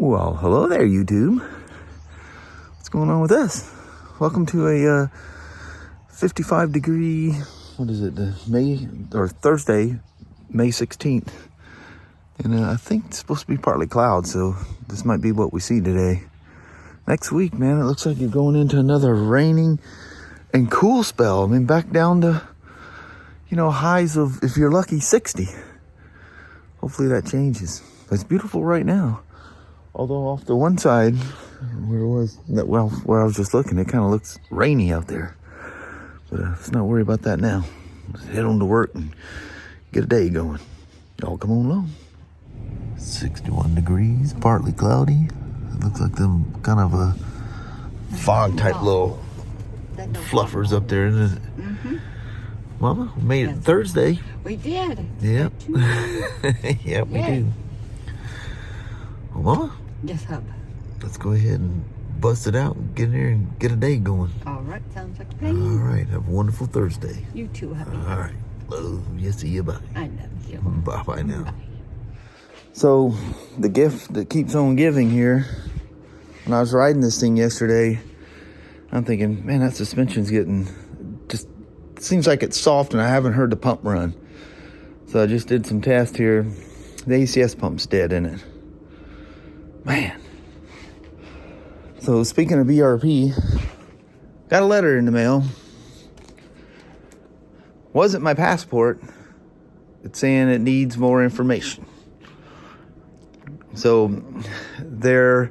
Well, hello there, YouTube. What's going on with us? Welcome to a 55 degree, what is it, Thursday, May 16th. And I think it's supposed to be partly clouds, so this might be what we see today. Next week, man, it looks like you're going into another raining and cool spell. I mean, back down to, highs of, if you're lucky, 60. Hopefully that changes. It's beautiful right now. Although off the one side, where I was just looking, it kind of looks rainy out there. But let's not worry about that now. Let's head on to work and get a day going. Y'all come on along. 61 degrees, partly cloudy. It looks like them kind of a fog type little fluffers up there, isn't it? Mm-hmm. Mama, we made it Thursday. We did. Yep. Yep, we did. Well, Mama? Yes, hub. Let's go ahead and bust it out and get in there and get a day going. All right, sounds like a plan. All right, have a wonderful Thursday. You too, hubby. All right, love you. See you. Bye. I love you. Bye now. Bye. So, the gift that keeps on giving here. When I was riding this thing yesterday, I'm thinking, man, that suspension's getting seems like it's soft, and I haven't heard the pump run. So I just did some tests here. The ACS pump's dead in it. Man. So speaking of BRP, got a letter in the mail. Wasn't my passport. It's saying it needs more information. So they're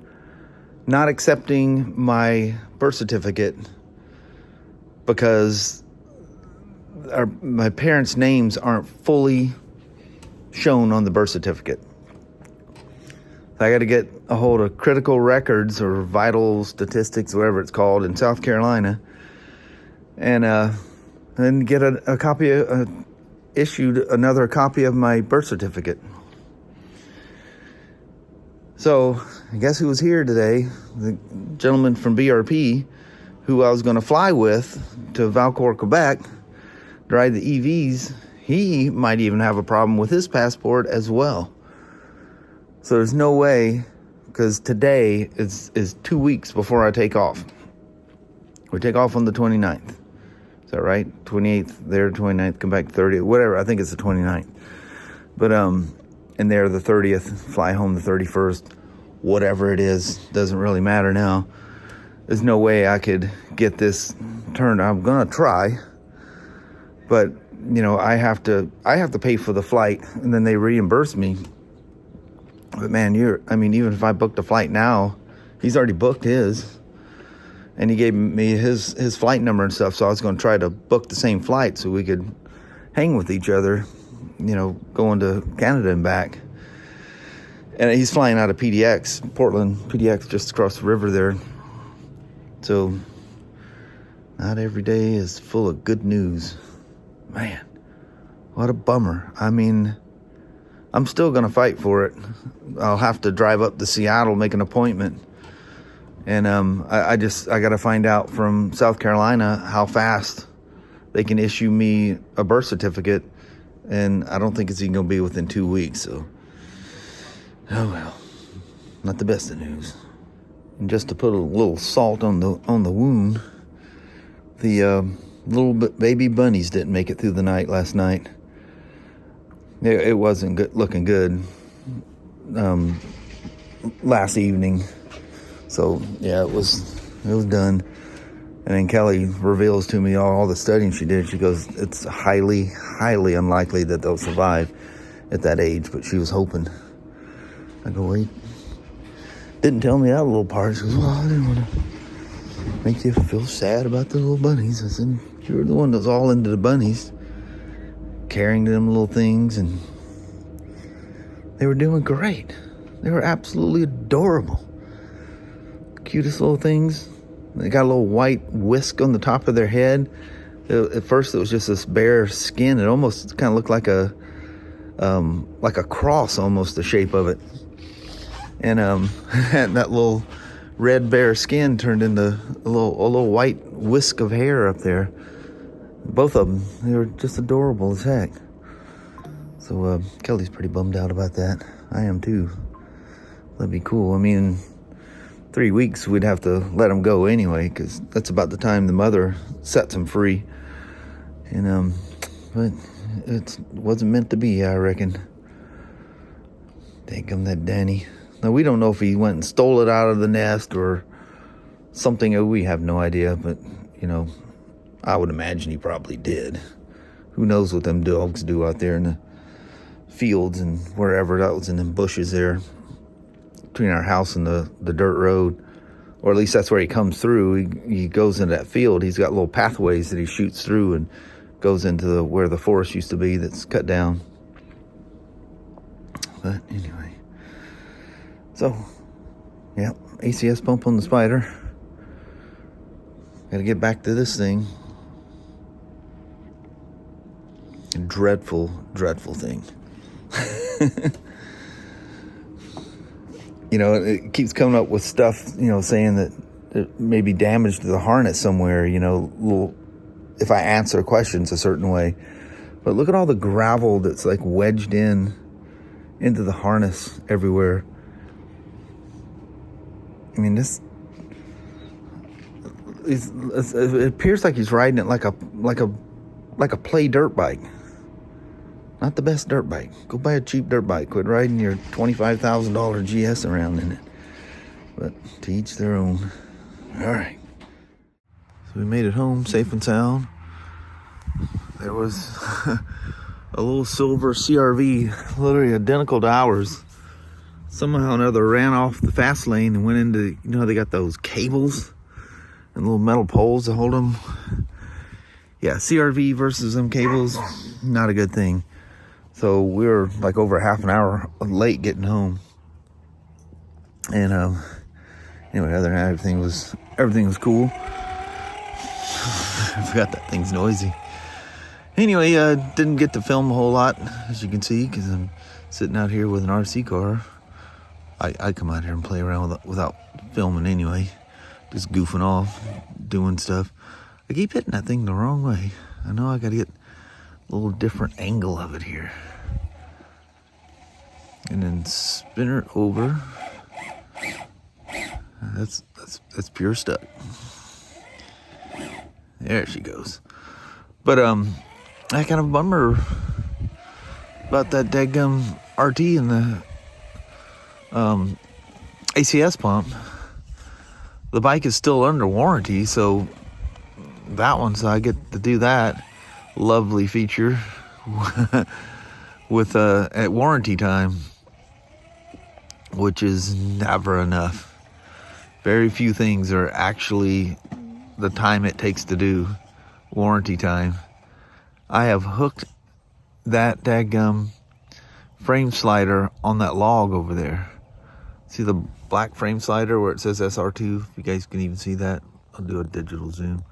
not accepting my birth certificate because my parents' names aren't fully shown on the birth certificate. I got to get a hold of critical records or vital statistics, whatever it's called, in South Carolina, and then get a copy, issued another copy of my birth certificate. So I guess who was here today? The gentleman from BRP, who I was going to fly with to Valcourt, Quebec, ride the EVs. He might even have a problem with his passport as well. So there's no way, because today is 2 weeks before I take off. We take off on the 29th. Is that right? 28th there, 29th, come back 30th, whatever. I think it's the 29th. But, and there the 30th, fly home the 31st, whatever it is, doesn't really matter now. There's no way I could get this turned. I'm going to try. But, I have to pay for the flight, and then they reimburse me. But man, even if I booked a flight now, he's already booked his, and he gave me his flight number and stuff. So I was going to try to book the same flight so we could hang with each other, going to Canada and back. And he's flying out of PDX, Portland, PDX, just across the river there. So not every day is full of good news. Man, what a bummer. I'm still going to fight for it. I'll have to drive up to Seattle, make an appointment. And I got to find out from South Carolina how fast they can issue me a birth certificate. And I don't think it's even going to be within 2 weeks. So, oh well, not the best of news. And just to put a little salt on the wound, the little baby bunnies didn't make it through the night last night. It wasn't looking good last evening. So yeah, it was done. And then Kelly reveals to me all the studying she did. She goes, it's highly, highly unlikely that they'll survive at that age, but she was hoping. I go, wait. Didn't tell me that little part. She goes, well, I didn't want to make you feel sad about the little bunnies. I said, you're the one that's all into the bunnies, carrying them little things, and they were doing great. They were absolutely adorable. Cutest little things. They got a little white whisk on the top of their head. At first it was just this bare skin. It almost kind of looked like a cross, almost, the shape of it. And that little red bare skin turned into a little white whisk of hair up there. Both of them, they were just adorable as heck. So Kelly's pretty bummed out about that. I am too. That'd be cool. I mean, 3 weeks we'd have to let him go anyway, because that's about the time the mother sets him free. And but it wasn't meant to be, I reckon. Daggum that Danny. Now we don't know if he went and stole it out of the nest or something. We have no idea, but you know, I would imagine he probably did. Who knows what them dogs do out there in the fields and wherever. That was in them bushes there between our house and the dirt road, or at least that's where he comes through. He goes into that field. He's got little pathways that he shoots through and goes into where the forest used to be that's cut down. But anyway, so yeah, ACS pump on the Spyder. Gotta get back to this thing. A dreadful thing. You know, it keeps coming up with stuff, you know, saying that it may be damage to the harness somewhere, you know, if I answer questions a certain way. But look at all the gravel that's like wedged into the harness everywhere. I mean, it appears like he's riding it like a play dirt bike. Not the best dirt bike. Go buy a cheap dirt bike. Quit riding your $25,000 GS around in it. But to each their own. All right. So we made it home safe and sound. There was a little silver CRV, literally identical to ours. Somehow or another ran off the fast lane and went into, you know, they got those cables and little metal poles to hold them. Yeah, CRV versus them cables, not a good thing. So we were like over half an hour late getting home. And anyway, other than that, everything was cool. I forgot that thing's noisy. Anyway, didn't get to film a whole lot, as you can see, because I'm sitting out here with an RC car. I come out here and play around without filming anyway, just goofing off, doing stuff. I keep hitting that thing the wrong way. I know I got to get a little different angle of it here. And then spin her over. That's pure stuck. There she goes. But I kind of a bummer about that daggum RT and the ACS pump. The bike is still under warranty, so that one, so I get to do that lovely feature with at warranty time, which is never enough. Very few things are actually the time it takes to do warranty time. I have hooked that daggum frame slider on that log over there. See the black frame slider where it says SR2? If you guys can even see that, I'll do a digital zoom.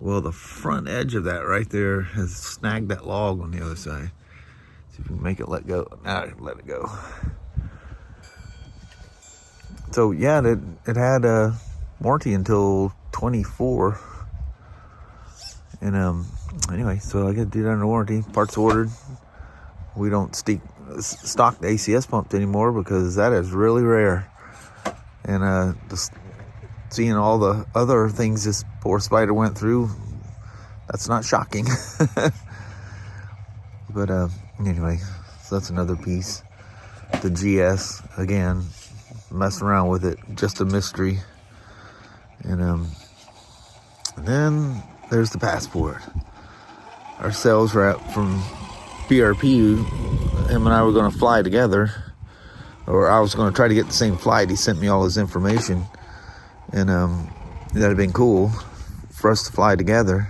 Well, the front edge of that right there has snagged that log on the other side. See if we can make it let go. Now I can let it go. So yeah, it had a warranty until 24. And anyway, so I got to do that under warranty. Parts ordered. We don't stock the ACS pumps anymore because that is really rare. And just seeing all the other things this poor Spyder went through, that's not shocking. But anyway, so that's another piece. The GS, again, messing around with it, just a mystery. And then there's the passport. Our sales rep from BRP, him and I were going to fly together, or I was going to try to get the same flight. He sent me all his information, and that'd have been cool for us to fly together.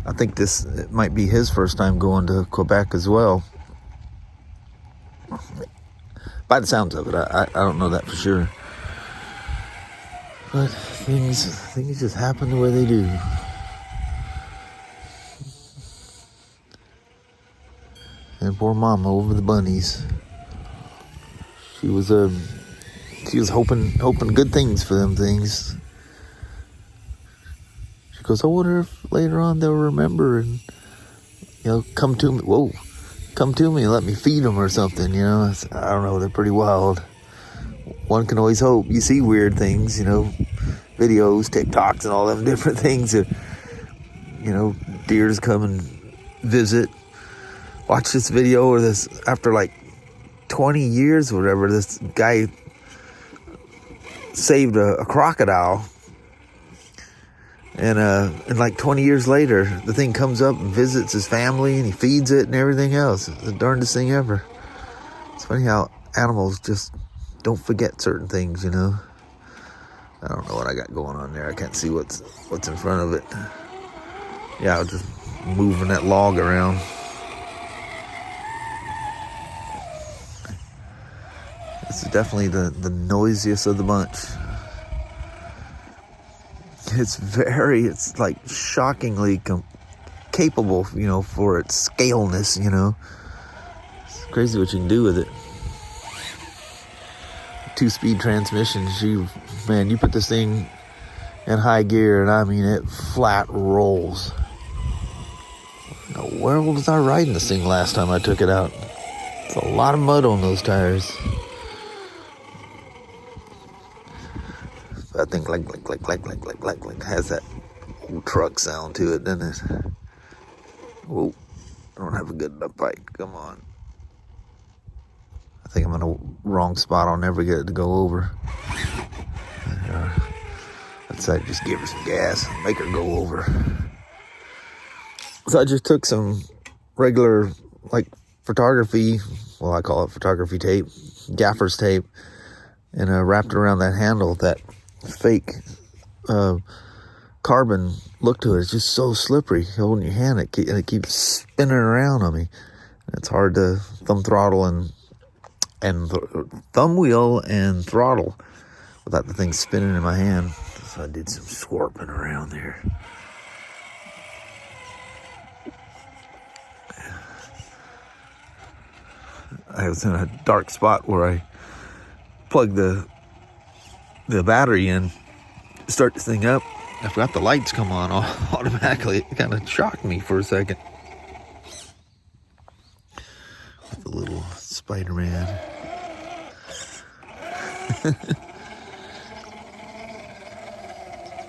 I think it might be his first time going to Quebec as well. By the sounds of it, I don't know that for sure. But things just happen the way they do. And poor mama over the bunnies. She was hoping good things for them things. She goes, I wonder if later on they'll remember and, you know, come to me. Whoa, come to me and let me feed them or something. You know, I don't know. They're pretty wild. one can always hope. You see weird things, you know, videos, TikToks, and all them different things. That, you know, deers come and visit. Watch this video, or this, after like 20 years or whatever, this guy saved a crocodile. And like 20 years later, the thing comes up and visits his family, and he feeds it and everything else. It's the darndest thing ever. It's funny how animals just don't forget certain things, you know. I don't know what I got going on there. I can't see what's in front of it. Yeah, I was just moving that log around. This is definitely the noisiest of the bunch. It's like shockingly capable, you know, for its scaleness, you know. It's crazy what you can do with it. 2-speed transmission. Man, you put this thing in high gear, and I mean, it flat rolls. Now, where was I riding this thing last time I took it out? It's a lot of mud on those tires. I think like has that old truck sound to it, doesn't it? Whoa, I don't have a good enough bike. Come on. I think I'm in a wrong spot. I'll never get it to go over. Let's just give her some gas and make her go over. So I just took some regular, like, photography, well, I call it photography tape, gaffer's tape, and wrapped it around that handle. That fake carbon look to it. It's just so slippery. Holding your hand, it keeps spinning around on me. It's hard to thumb throttle and thumb wheel and throttle without the thing spinning in my hand. So I did some swarping around there. I was in a dark spot where I plugged the battery in, start this thing up. I forgot the lights come on automatically. It kind of shocked me for a second. The little Spider-Man.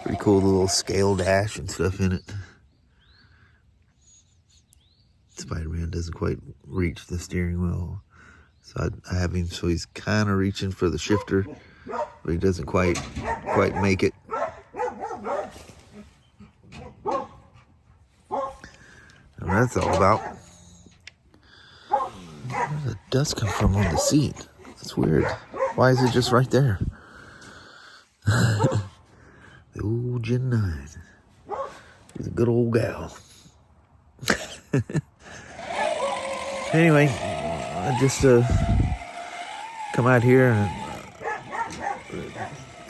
Pretty cool, the little scale dash and stuff in it. Spider-Man doesn't quite reach the steering wheel. So I have him, so he's kind of reaching for the shifter, but he doesn't quite make it. And that's all about. Where did the dust come from on the seat? That's weird. Why is it just right there? The old Gen 9. She's a good old gal. Anyway, I just come out here, and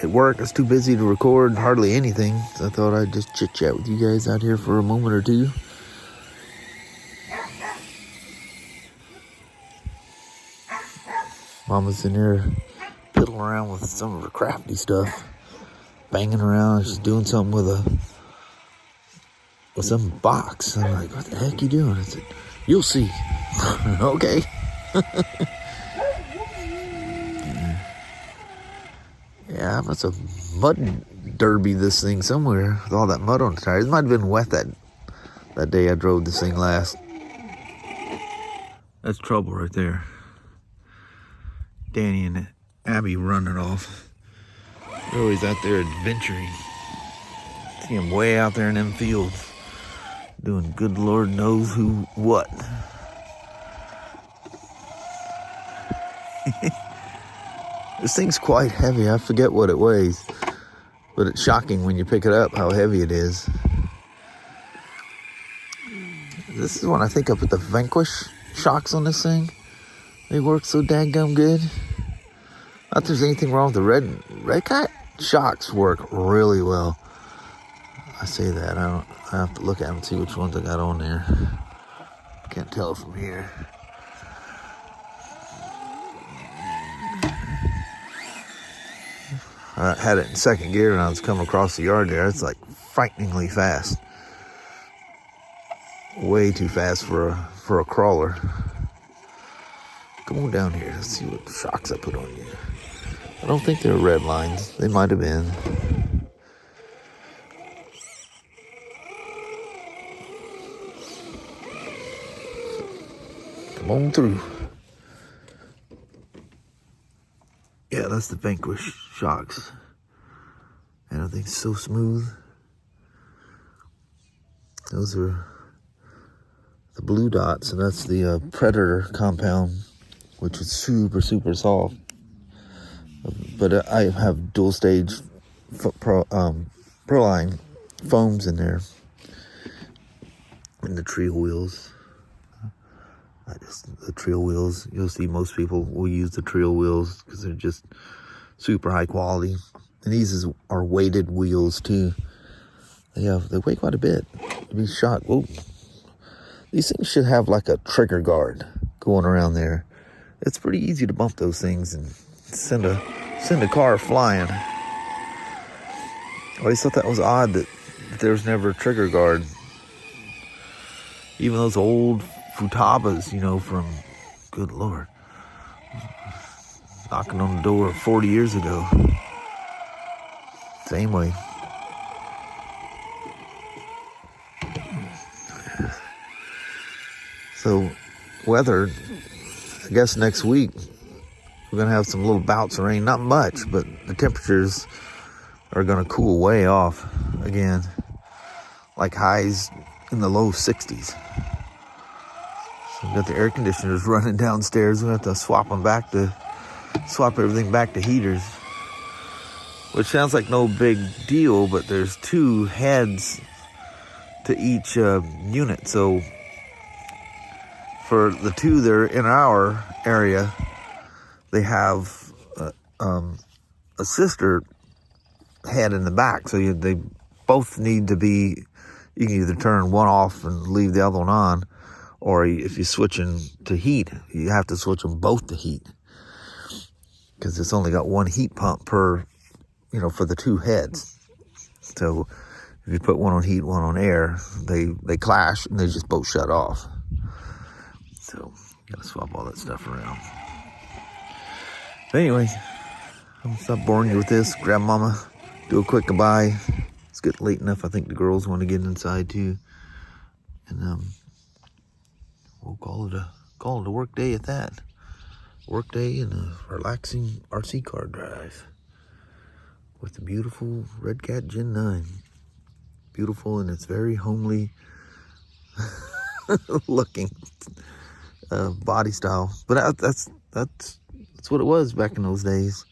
at work I was too busy to record hardly anything, so I thought I'd just chit chat with you guys out here for a moment or two. Mama's in there piddling around with some of her crafty stuff, banging around. She's doing something with some box. I'm like, what the heck you doing? I said, you'll see. Okay. Yeah, I must have mud derby this thing somewhere with all that mud on the tires. It might have been wet that day I drove this thing last. That's trouble right there. Danny and Abby running off. They're always out there adventuring. See them way out there in them fields, doing good Lord knows what. This thing's quite heavy. I forget what it weighs, but it's shocking when you pick it up how heavy it is. This is when I think of the Vanquish shocks on this thing. They work so daggum good. Not that there's anything wrong with the Redcat shocks work really well. I say that. I have to look at them and see which ones I got on there. Can't tell from here. I had it in second gear and I was coming across the yard there. It's like frighteningly fast. Way too fast for a crawler. Come on down here. Let's see what shocks I put on you. I don't think they're red lines. They might have been. Come on through. Yeah, that's the Vanquish shocks. And everything's so smooth. Those are the blue dots, and that's the Predator compound, which is super, super soft. But I have dual stage Proline foams in there. And the trail wheels. The trail wheels, you'll see most people will use the trail wheels because they're just super high quality. And these are weighted wheels too. They weigh quite a bit. You'd be shocked. Whoa. These things should have like a trigger guard going around there. It's pretty easy to bump those things and send a car flying. I always thought that was odd that there was never a trigger guard. Even those old Futabas, from, good Lord, knocking on the door 40 years ago. Same way. So, weather, I guess next week, we're going to have some little bouts of rain. Not much, but the temperatures are going to cool way off again. Like highs in the low 60s. So we've got the air conditioners running downstairs. We're going to have to swap everything back to heaters. Which sounds like no big deal, but there's 2 heads to each unit. So for the 2 that are in our area, they have a sister head in the back. So they both need to be, you can either turn one off and leave the other one on, or if you're switching to heat, you have to switch them both to heat. Because it's only got one heat pump per, for the 2 heads. So if you put one on heat, one on air, they clash and they just both shut off. So you gotta swap all that stuff around. But anyway, I'm gonna stop boring you with this. Grab Mama, do a quick goodbye. It's getting late enough. I think the girls want to get inside too. And we'll call it a work day at that. Work day and a relaxing RC car drive with the beautiful Redcat Gen 9. Beautiful, and it's very homely looking body style. But that's what it was back in those days.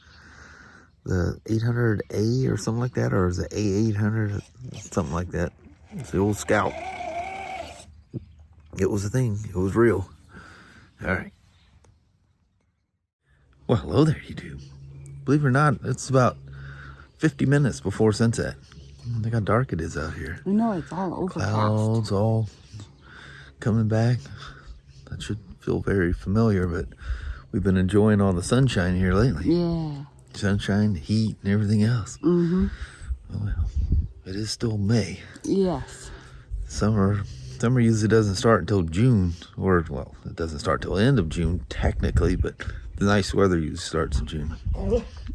The 800A or something like that, or is it A800, something like that. It's the old Scout. It was a thing. It was real. All right. Well, hello there, YouTube. Believe it or not, it's about 50 minutes before sunset. Look how dark it is out here. We know it's all overcast. Clouds all coming back. That should feel very familiar, but we've been enjoying all the sunshine here lately. Yeah. Sunshine, heat, and everything else. Mm-hmm. Oh, well, it is still May. Yes. Summer usually doesn't start until June, or, well, it doesn't start till the end of June, technically, but the nice weather usually starts in June.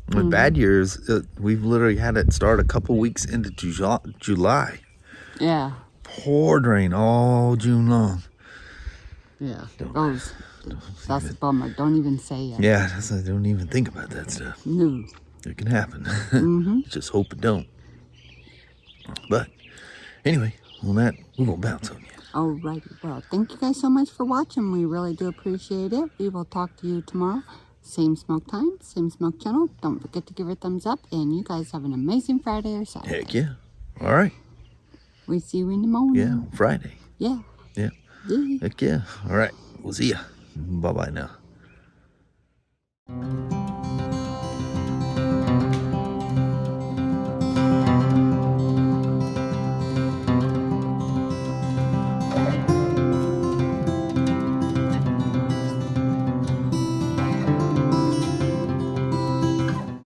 With bad years, we've literally had it start a couple weeks into July. Yeah. Poured rain all June long. Yeah. That's a bummer. Don't even say it. Yeah, I don't even think about that stuff. No. It can happen. Just hope it don't. But anyway, on that, we're going to bounce on you. Alrighty. Well, thank you guys so much for watching. We really do appreciate it. We will talk to you tomorrow. Same smoke time, same smoke channel. Don't forget to give it a thumbs up. And you guys have an amazing Friday or Saturday. Heck yeah. All right. We see you in the morning. Yeah, Friday. Yeah. Yeah. Yeah. Heck yeah. All right. We'll see ya. Bye-bye now.